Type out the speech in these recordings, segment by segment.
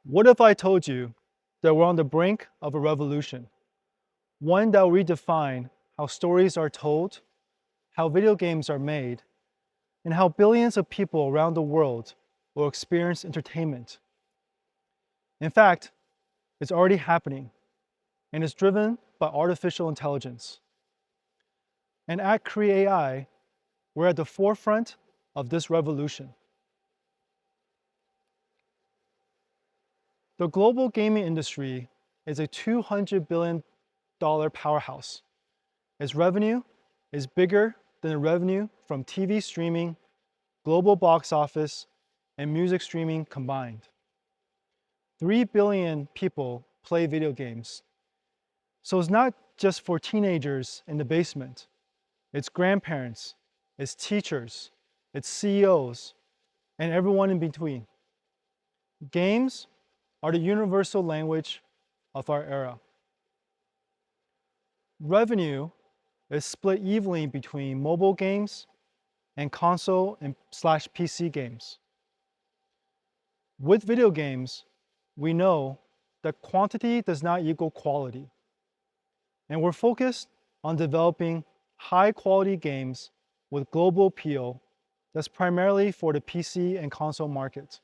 What if I told you that we're on the brink of a revolution? One that will redefine how stories are told, how video games are made, and how billions of people around the world will experience entertainment. In fact, it's already happening, and it's driven by artificial intelligence. And at CreateAI, we're at the forefront of this revolution. The global gaming industry is a $200 billion powerhouse. Its revenue is bigger than the revenue from TV streaming, global box office, and music streaming combined. 3 billion people play video games. So it's not just for teenagers in the basement. It's grandparents, it's teachers, it's CEOs, and everyone in between. Games are the universal language of our era. Revenue is split evenly between mobile games and console and /PC games. With video games, we know that quantity does not equal quality. And we're focused on developing high-quality games with global appeal that's primarily for the PC and console markets.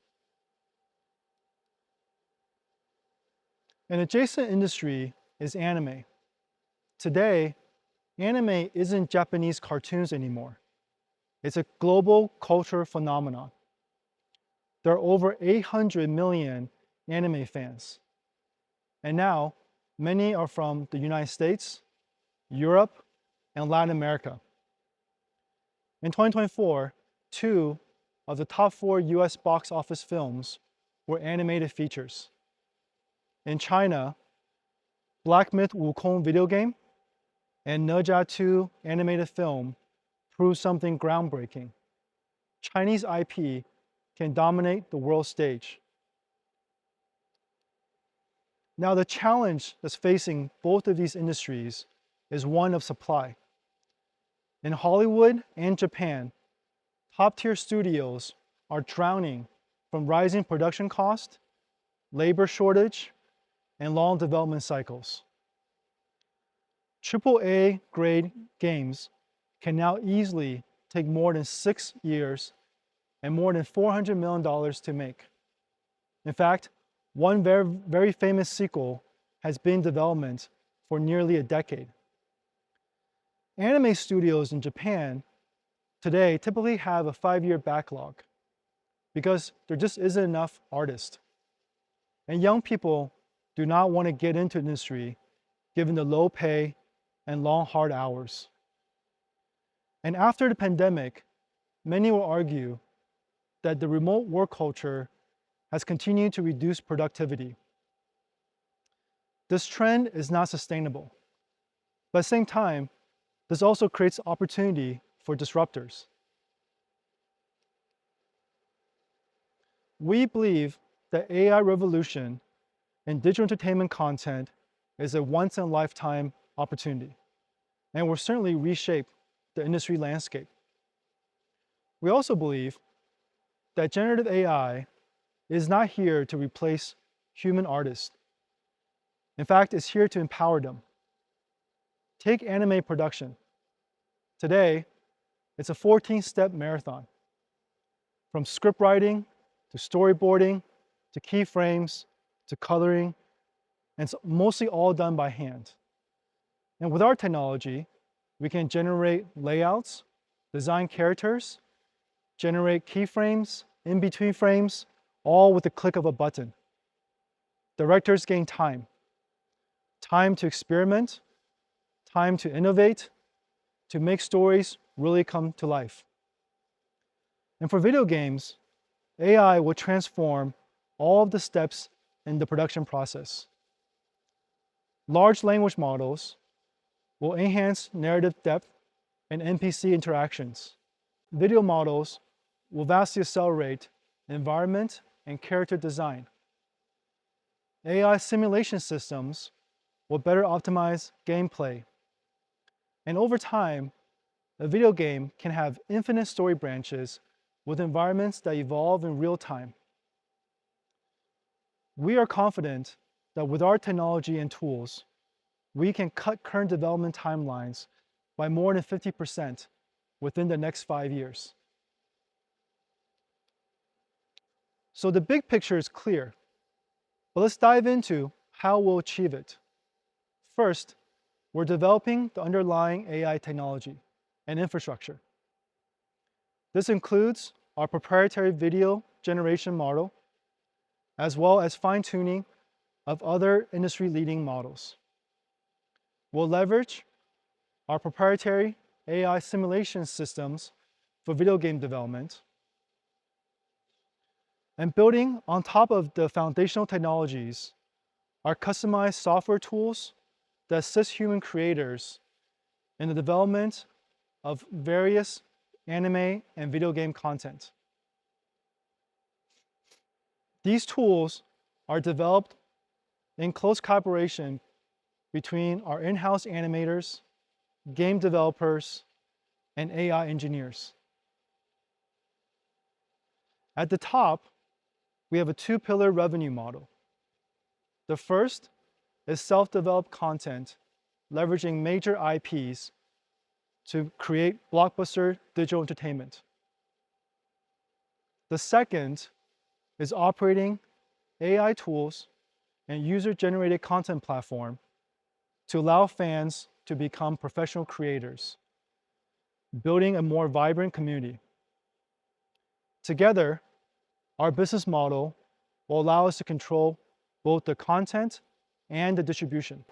An adjacent industry is anime. Today, anime isn't Japanese cartoons anymore. It's a global culture phenomenon. There are over 800 million anime fans. And now, many are from the United States, Europe, and Latin America. In 2024, 2 of the top 4 US box office films were animated features. In China, Black Myth Wukong video game and Ne Zha 2 animated film proved something groundbreaking. Chinese IP can dominate the world stage. Now, the challenge that's facing both of these industries is one of supply. In Hollywood and Japan, top-tier studios are drowning from rising production costs, labor shortage, and long development cycles. AAA grade games can now easily take more than 6 years and more than $400 million to make. In fact, one very famous sequel has been in development for nearly a decade. Anime studios in Japan today typically have a 5-year backlog because there just isn't enough artists. And young people do not want to get into the industry given the low pay and long, hard hours. And after the pandemic, many will argue that the remote work culture has continued to reduce productivity. This trend is not sustainable. But at the same time, this also creates opportunity for disruptors. We believe that AI revolution in digital entertainment content is a once-in-a-lifetime opportunity, and will certainly reshape the industry landscape. We also believe that generative AI is not here to replace human artists. In fact, it's here to empower them. Take anime production. Today, it's a 14-step marathon. From script writing, to storyboarding, to keyframes, to coloring, and it's mostly all done by hand. And with our technology, we can generate layouts, design characters, generate keyframes, in-between frames, all with the click of a button. Directors gain time. Time to experiment, time to innovate, to make stories really come to life. And for video games, AI will transform all of the steps in the production process. Large language models will enhance narrative depth and NPC interactions. Video models will vastly accelerate environment and character design. AI simulation systems will better optimize gameplay. And over time, a video game can have infinite story branches with environments that evolve in real time. We are confident that with our technology and tools, we can cut current development timelines by more than 50% within the next 5 years. So the big picture is clear, but let's dive into how we'll achieve it. First, we're developing the underlying AI technology and infrastructure. This includes our proprietary video generation model, as well as fine-tuning of other industry-leading models. We'll leverage our proprietary AI simulation systems for video game development. And building on top of the foundational technologies are customized software tools that assist human creators in the development of various anime and video game content. These tools are developed in close collaboration between our in-house animators, game developers, and AI engineers. At the top, we have a two-pillar revenue model. The first is self-developed content, leveraging major IPs to create blockbuster digital entertainment. The second is operating AI tools and user-generated content platform to allow fans to become professional creators, building a more vibrant community. Together, our business model will allow us to control both the content and the distribution.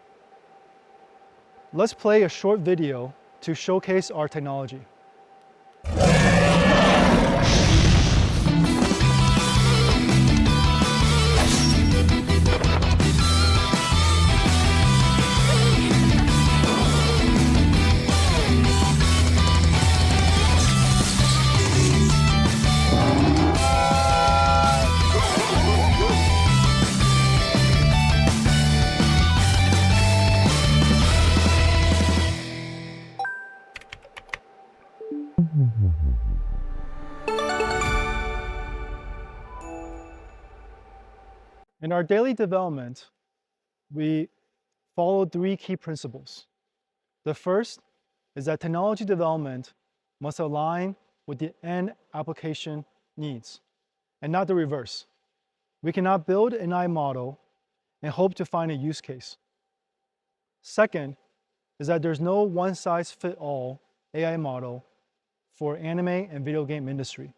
Let's play a short video to showcase our technology. In our daily development, we follow 3 key principles. The first is that technology development must align with the end application needs, and not the reverse. We cannot build an AI model and hope to find a use case. Second is that there's no one-size-fits-all AI model for anime and video game industry.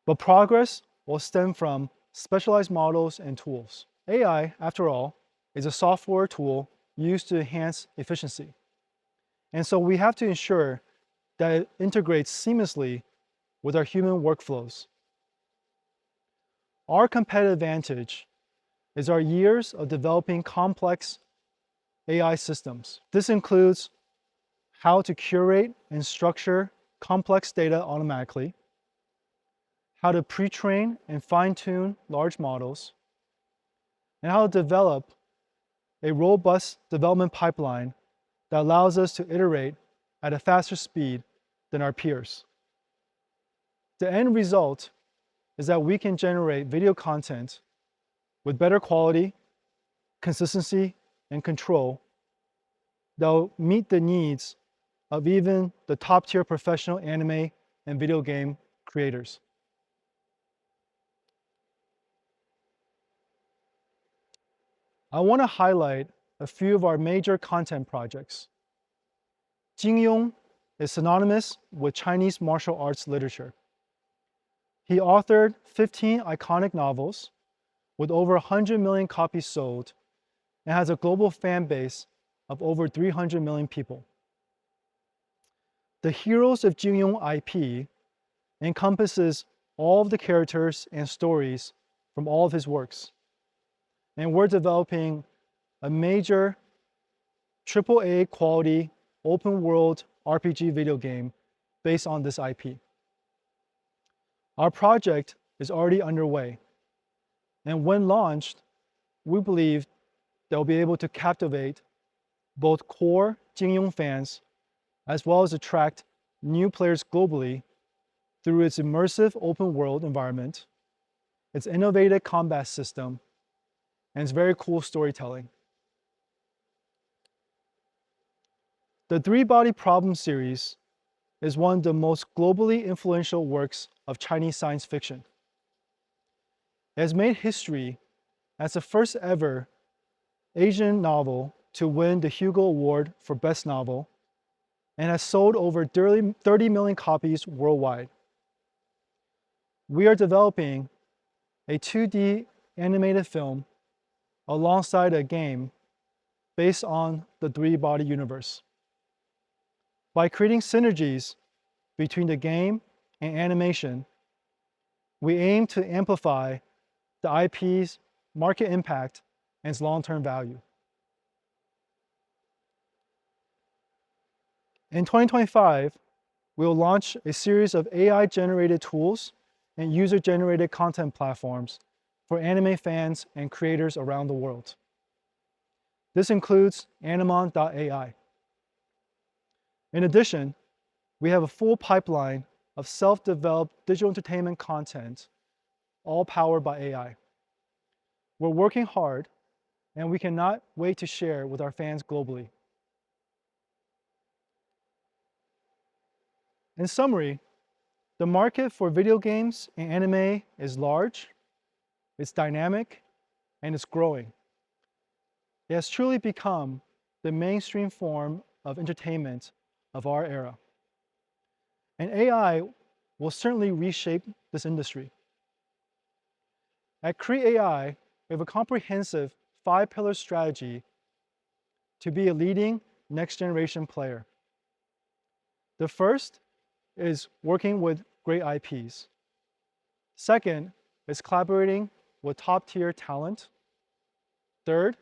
But progress will stem from specialized models and tools. AI, after all, is a software tool used to enhance efficiency. And so we have to ensure that it integrates seamlessly with our human workflows. Our competitive advantage is our years of developing complex AI systems. This includes how to curate and structure complex data automatically, how to pre-train and fine-tune large models, and how to develop a robust development pipeline that allows us to iterate at a faster speed than our peers. The end result is that we can generate video content with better quality, consistency, and control that will meet the needs of even the top-tier professional anime and video game creators. I want to highlight a few of our major content projects. Jingyong is synonymous with Chinese martial arts literature. He authored 15 iconic novels with over 100 million copies sold and has a global fan base of over 300 million people. The Heroes of Jingyong IP encompasses all of the characters and stories from all of his works. And we're developing a major AAA quality open world RPG video game based on this IP. Our project is already underway, and when launched, we believe they'll be able to captivate both core Jingyong fans as well as attract new players globally through its immersive open world environment, its innovative combat system, and it's very cool storytelling. The Three-Body Problem series is one of the most globally influential works of Chinese science fiction. It has made history as the first ever Asian novel to win the Hugo Award for Best Novel and has sold over 30 million copies worldwide. We are developing a 2D animated film alongside a game based on the Three-Body universe. By creating synergies between the game and animation, we aim to amplify the IP's market impact and its long-term value. In 2025, we will launch a series of AI-generated tools and user-generated content platforms for anime fans and creators around the world. This includes Animon.ai. In addition, we have a full pipeline of self-developed digital entertainment content, all powered by AI. We're working hard, and we cannot wait to share with our fans globally. In summary, the market for video games and anime is large, it's dynamic, and it's growing. It has truly become the mainstream form of entertainment of our era. And AI will certainly reshape this industry. At CreateAI, we have a comprehensive 5-pillar strategy to be a leading next-generation player. The first is working with great IPs. Second is collaborating with top-tier talent. Third,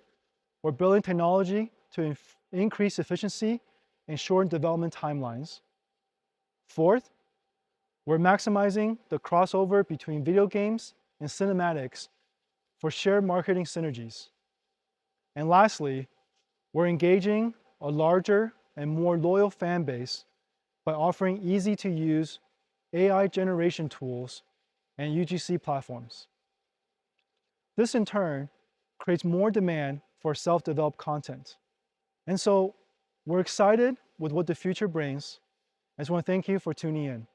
we're building technology to increase efficiency and shorten development timelines. Fourth, we're maximizing the crossover between video games and cinematics for shared marketing synergies. And lastly, we're engaging a larger and more loyal fan base by offering easy-to-use AI generation tools and UGC platforms. This, in turn, creates more demand for self-developed content. And so we're excited with what the future brings. I just want to thank you for tuning in.